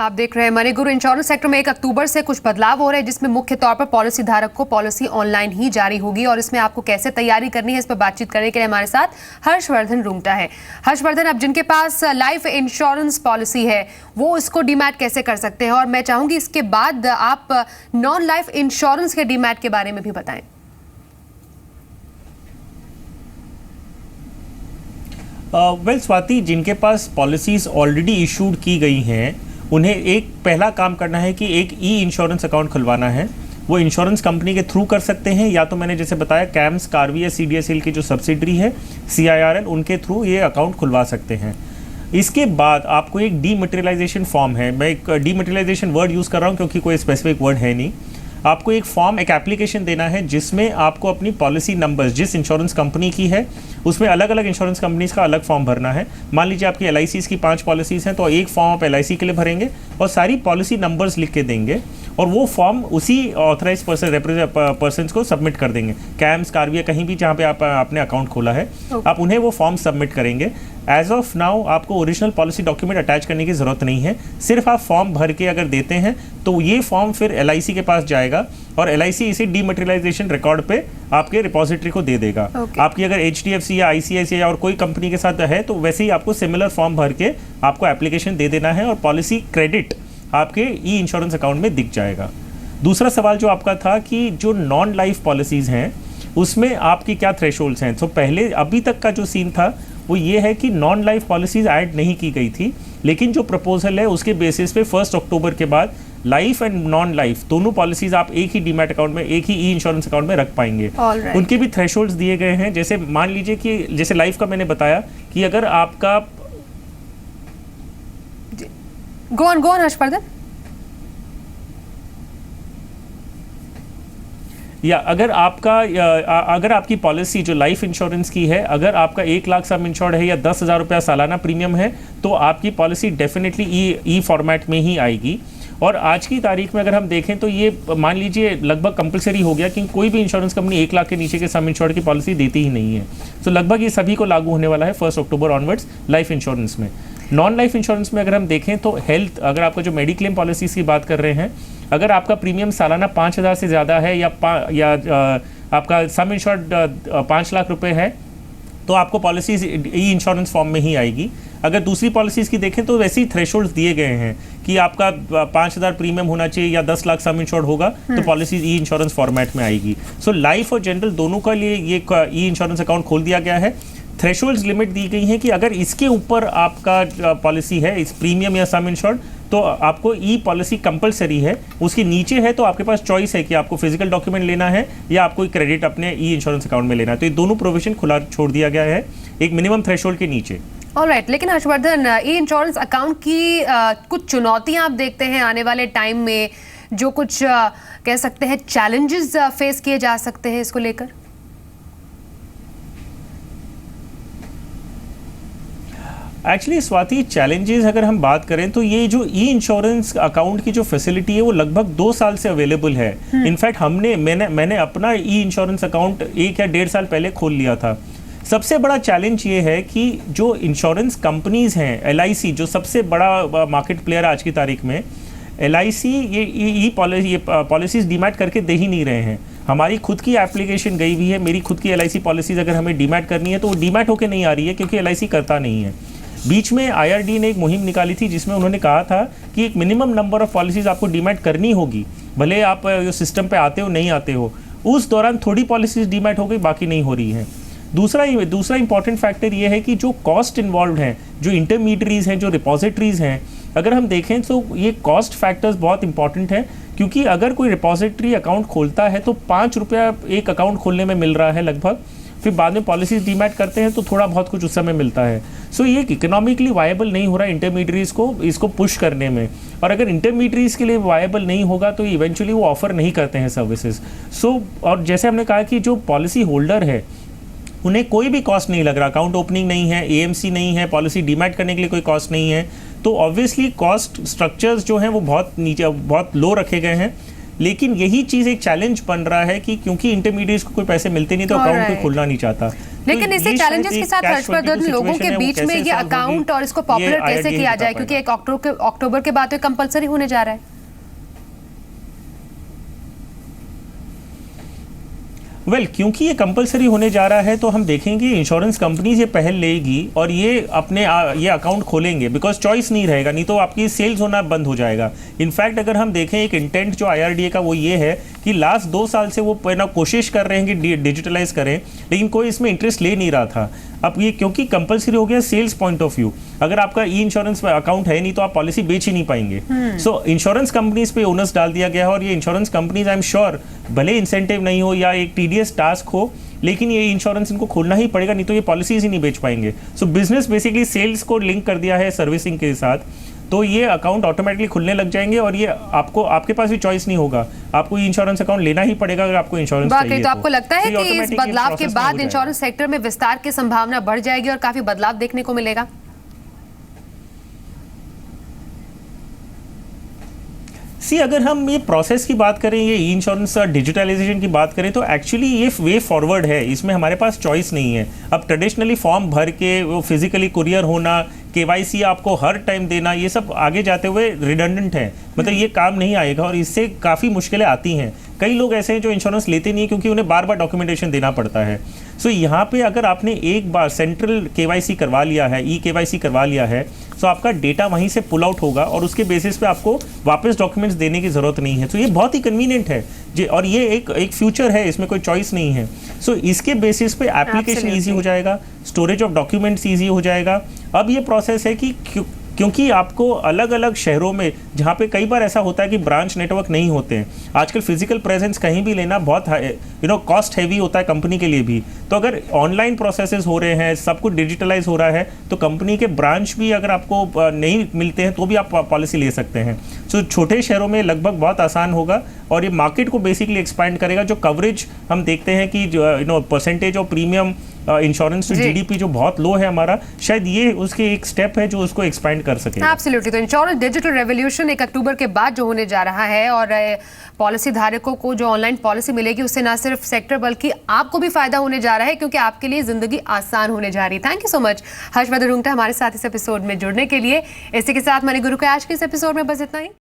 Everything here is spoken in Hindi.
आप देख रहे हैं मनी गुरु। इंश्योरेंस सेक्टर में 1 अक्टूबर से कुछ बदलाव हो रहे हैं, जिसमें मुख्य तौर पर पॉलिसी धारक को पॉलिसी ऑनलाइन ही जारी होगी और इसमें आपको कैसे तैयारी करनी है, इस पर बातचीत करने के लिए हमारे साथ हर्षवर्धन रूंगटा है। हर्षवर्धन, अब जिनके पास लाइफ इंश्योरेंस पॉलिसी है वो इसको डीमैट कैसे कर सकते हैं, और मैं चाहूंगी इसके बाद आप नॉन लाइफ इंश्योरेंस के डीमैट के बारे में भी बताएं। वेल स्वाति, जिनके पास पॉलिसीज ऑलरेडी इशूड की गई हैं उन्हें एक पहला काम करना है कि एक ई इंश्योरेंस अकाउंट खुलवाना है। वो इंश्योरेंस कंपनी के थ्रू कर सकते हैं, या तो मैंने जैसे बताया कैम्स, कार्वी या CDSL की जो सब्सिडरी है CIRL, उनके थ्रू ये अकाउंट खुलवा सकते हैं। इसके बाद आपको एक डीमटेरियलाइजेशन फॉर्म है, मैं एक डीमटेरियलाइजेशन वर्ड यूज़ कर रहा हूँ क्योंकि कोई स्पेसिफिक वर्ड है नहीं। आपको एक फॉर्म, एक एप्लीकेशन देना है जिसमें आपको अपनी पॉलिसी नंबर्स जिस इंश्योरेंस कंपनी की है उसमें अलग अलग इंश्योरेंस कंपनीज का अलग फॉर्म भरना है। मान लीजिए आपकी LICs की 5 पॉलिसीज़ हैं तो एक फॉर्म आप LIC के लिए भरेंगे और सारी पॉलिसी नंबर्स लिख के देंगे और वो फॉर्म उसी ऑथराइज पर्सन को सबमिट कर देंगे। कैम्स, कार्विया, कहीं भी जहाँ पे आपने अकाउंट खोला है आप उन्हें वो फॉर्म सबमिट करेंगे। एज ऑफ नाउ आपको ओरिजिनल पॉलिसी डॉक्यूमेंट अटैच करने की ज़रूरत नहीं है, सिर्फ आप फॉर्म भर के अगर देते हैं तो ये फॉर्म फिर LIC के पास जाएगा और LIC इसे डीमटेरियलाइजेशन रिकॉर्ड पे आपके रिपोजिटरी को दे देगा। आपकी अगर HDFC या ICICI और कोई कंपनी के साथ है तो वैसे ही आपको सिमिलर फॉर्म भर के आपको एप्लीकेशन दे देना है और पॉलिसी क्रेडिट आपके ई इंश्योरेंस अकाउंट में दिख जाएगा। दूसरा सवाल जो आपका था कि जो नॉन लाइफ पॉलिसीज़ हैं उसमें आपकी क्या थ्रेशोल्ड्स हैं, तो पहले अभी तक का जो सीन था वो ये है कि नॉन लाइफ पॉलिसीज़ ऐड नहीं की गई थी, लेकिन जो प्रपोजल है उसके बेसिस पे 1 अक्टूबर के बाद लाइफ एंड नॉन लाइफ दोनों पॉलिसीज आप एक ही डीमैट अकाउंट में, एक ही ई इंश्योरेंस अकाउंट में रख पाएंगे। उनके भी थ्रेशोल्ड्स दिए गए हैं। जैसे मान लीजिए कि जैसे लाइफ का मैंने बताया कि अगर आपका गो ऑन हर्षवर्धन, या अगर आपकी पॉलिसी जो लाइफ इंश्योरेंस की है, अगर आपका 1 लाख सम इंश्योर्ड है या 10,000 रुपया सालाना प्रीमियम है तो आपकी पॉलिसी डेफिनेटली ई फॉर्मेट में ही आएगी। और आज की तारीख में अगर हम देखें तो ये मान लीजिए लगभग कंपलसरी हो गया कि कोई भी इंश्योरेंस कंपनी 1 लाख के नीचे के सम इंश्योर्ड की पॉलिसी देती ही नहीं है। तो लगभग ये सभी को लागू होने वाला है 1 अक्टूबर ऑनवर्ड्स लाइफ इंश्योरेंस में। नॉन लाइफ इंश्योरेंस में अगर हम देखें तो हेल्थ, अगर आपका जो मेडिक्लेम पॉलिसीज़ की बात कर रहे हैं, अगर आपका प्रीमियम सालाना 5,000 से ज़्यादा है या आपका सम इंश्योर्ड 5 लाख रुपए है तो आपको पॉलिसीज ई इंश्योरेंस फॉर्म में ही आएगी। अगर दूसरी पॉलिसीज़ की देखें तो वैसे ही थ्रेशोल्ड्स दिए गए हैं कि आपका 5,000 प्रीमियम होना चाहिए या 10 लाख सम इंश्योर्ड होगा तो पॉलिसीज ई इंश्योरेंस फॉर्मेट में आएगी। सो लाइफ और जनरल दोनों का लिए ये ई इंश्योरेंस अकाउंट खोल दिया गया है। थ्रेशोल्ड्स लिमिट दी गई है कि अगर इसके ऊपर आपका पॉलिसी है, इस प्रीमियम या सम इंश्योर्ड, तो आपको ई पॉलिसी कंपलसरी है। उसके नीचे है तो आपके पास चॉइस है कि आपको फिजिकल डॉक्यूमेंट लेना है या आपको क्रेडिट अपने ई इंश्योरेंस अकाउंट में लेना है। तो ये दोनों प्रोविजन खुला छोड़ दिया गया है एक मिनिमम थ्रेशोल्ड के नीचे। ऑलराइट, लेकिन हर्षवर्धन, ई इंश्योरेंस अकाउंट की कुछ चुनौतियां आप देखते हैं आने वाले टाइम में, जो कुछ कह सकते हैं चैलेंजेस फेस किए जा सकते हैं इसको लेकर? एक्चुअली स्वाति, चैलेंजेस अगर हम बात करें तो ये जो ई इंश्योरेंस अकाउंट की जो फैसिलिटी है वो लगभग 2 साल से अवेलेबल है। इनफैक्ट मैंने अपना ई इंश्योरेंस अकाउंट 1 या 1.5 साल पहले खोल लिया था। सबसे बड़ा चैलेंज ये है कि जो इंश्योरेंस कंपनीज हैं, LIC जो सबसे बड़ा मार्केट प्लेयर आज की तारीख में, LIC ये पॉलिसीज डीमैट करके दे ही नहीं रहे हैं। हमारी खुद की एप्लीकेशन गई हुई है, मेरी खुद की LIC पॉलिसीज अगर हमें डीमैट करनी है तो वो डीमैट होके नहीं आ रही है क्योंकि LIC करता नहीं है। बीच में IRD ने एक मुहिम निकाली थी जिसमें उन्होंने कहा था कि एक मिनिमम नंबर ऑफ पॉलिसीज आपको डीमैट करनी होगी, भले आप सिस्टम पे आते हो नहीं आते हो। उस दौरान थोड़ी पॉलिसीज डीमैट हो गई, बाकी नहीं हो रही हैं। दूसरा इंपॉर्टेंट फैक्टर ये है कि जो कॉस्ट इन्वॉल्व हैं, जो इंटरमीडियरीज हैं, जो रिपोजिटरीज हैं, अगर हम देखें तो ये कॉस्ट फैक्टर्स बहुत इंपॉर्टेंट है क्योंकि अगर कोई रिपोजिटरी अकाउंट खोलता है तो 5 रुपया एक अकाउंट खोलने में मिल रहा है लगभग, फिर बाद में पॉलिसीज डीमैट करते हैं तो थोड़ा बहुत कुछ उस समय मिलता है। सो ये इकोनॉमिकली वायबल नहीं हो रहा है इंटरमीडियरीज को इसको पुश करने में, और अगर इंटरमीडियरीज के लिए वायबल नहीं होगा तो इवेंचुअली वो ऑफर नहीं करते हैं सर्विसेज। और जैसे हमने कहा कि जो पॉलिसी होल्डर है उन्हें कोई भी कॉस्ट नहीं लग रहा, अकाउंट ओपनिंग नहीं है, AMC नहीं है, पॉलिसी डीमैट करने के लिए कोई कॉस्ट नहीं है, तो ऑब्वियसली कॉस्ट स्ट्रक्चर्स जो हैं वो बहुत नीचे, बहुत लो रखे गए हैं। लेकिन यही चीज एक चैलेंज बन रहा है कि क्योंकि इंटरमीडिएट्स को कोई पैसे मिलते नहीं तो अकाउंट कोई खोलना नहीं चाहता। लेकिन तो इसे ये चैलेंजेस शायद के साथ एक हर्षवर्धन लोगों के बीच में ये अकाउंट और इसको पॉपुलर कैसे किया जाए, क्योंकि 1 अक्टूबर के बाद तो कंपलसरी होने जा रहा है। क्योंकि ये कंपलसरी होने जा रहा है तो हम देखेंगे इंश्योरेंस कंपनीज ये पहल लेगी और ये अपने ये अकाउंट खोलेंगे, बिकॉज चॉइस नहीं रहेगा, नहीं तो आपकी सेल्स होना बंद हो जाएगा। इनफैक्ट अगर हम देखें एक इंटेंट जो IRDA का वो ये है कि लास्ट 2 साल से वो कोशिश कर रहे हैं कि डिजिटलाइज करें, लेकिन कोई इसमें इंटरेस्ट ले नहीं रहा था। अब ये क्योंकि कंपलसरी हो गया सेल्स पॉइंट ऑफ व्यू, अगर आपका ई इंश्योरेंस अकाउंट है नहीं तो आप पॉलिसी बेच ही नहीं पाएंगे। सो इंश्योरेंस कंपनीज पे ओनर्स डाल दिया गया है और ये insurance companies I am sure भले इंसेंटिव नहीं हो या एक टीडियस टास्क हो, लेकिन ये इंश्योरेंस इनको खोलना ही पड़ेगा, नहीं तो ये पॉलिसीज ही नहीं बेच पाएंगे। सो बिजनेस बेसिकली सेल्स को लिंक कर दिया है सर्विसिंग के साथ, तो ये अकाउंट ऑटोमेटिकली खुलने लग जाएंगे और ये आपके पास भी चॉइस नहीं होगा, आपको इंश्योरेंस अकाउंट लेना ही पड़ेगा अगर आपको इंश्योरेंस चाहिए। तो आपको लगता है कि इस बदलाव के बाद इंश्योरेंस सेक्टर में विस्तार की संभावना बढ़ जाएगी और काफी बदलाव देखने को मिलेगा? अगर हम ये प्रोसेस की बात करें, ये ई इंश्योरेंस डिजिटलाइजेशन की बात करें, तो एक्चुअली ये वे फॉरवर्ड है, इसमें हमारे पास चॉइस नहीं है। अब ट्रेडिशनली फॉर्म भर के वो फिजिकली कुरियर होना, KYC आपको हर टाइम देना, ये सब आगे जाते हुए रिडंडेंट है, मतलब ये काम नहीं आएगा और इससे काफ़ी मुश्किलें आती हैं। कई लोग ऐसे हैं जो इंश्योरेंस लेते नहीं है क्योंकि उन्हें बार बार डॉक्यूमेंटेशन देना पड़ता है। सो यहाँ पे अगर आपने एक बार सेंट्रल KYC करवा लिया है, KYC करवा लिया है, तो आपका डेटा वहीं से पुल आउट होगा और उसके बेसिस पे आपको वापस डॉक्यूमेंट्स देने की ज़रूरत नहीं है। तो ये बहुत ही कन्वीनियंट है जी, और ये एक फ्यूचर है, इसमें कोई चॉइस नहीं है। सो इसके बेसिस पे एप्लीकेशन ईजी हो जाएगा, स्टोरेज ऑफ डॉक्यूमेंट्स ईजी हो जाएगा। अब ये प्रोसेस है कि क्योंकि आपको अलग अलग शहरों में, जहाँ पे कई बार ऐसा होता है कि ब्रांच नेटवर्क नहीं होते हैं, आजकल फिजिकल प्रेजेंस कहीं भी लेना बहुत कॉस्ट हैवी होता है कंपनी के लिए भी। तो अगर ऑनलाइन प्रोसेसेस हो रहे हैं, सब कुछ डिजिटलाइज हो रहा है, तो कंपनी के ब्रांच भी अगर आपको नहीं मिलते हैं तो भी आप पॉलिसी ले सकते हैं। सो छोटे शहरों में लगभग बहुत आसान होगा और ये मार्केट को बेसिकली एक्सपैंड करेगा। जो कवरेज हम देखते हैं कि जो percentage of premium insurance to GDP जो बहुत लो है हमारा, शायद ये उसके एक स्टेप है जो उसको एक्सपैंड कर सके। एब्सोल्युटली। तो इंश्योरेंस डिजिटल रेवोल्यूशन 1 अक्टूबर के बाद जो होने जा रहा है और पॉलिसी धारकों को जो ऑनलाइन पॉलिसी मिलेगी उससे ना सिर्फ सेक्टर बल्कि आपको भी फायदा होने जा रहा है, क्योंकि आपके लिए जिंदगी आसान होने जा रही है। Thank you so much Harshvardhan Rungta हमारे साथ इस एपिसोड में जुड़ने के लिए। इसी के साथ मणिगुरु के आज के इस एपिसोड में बस इतना ही।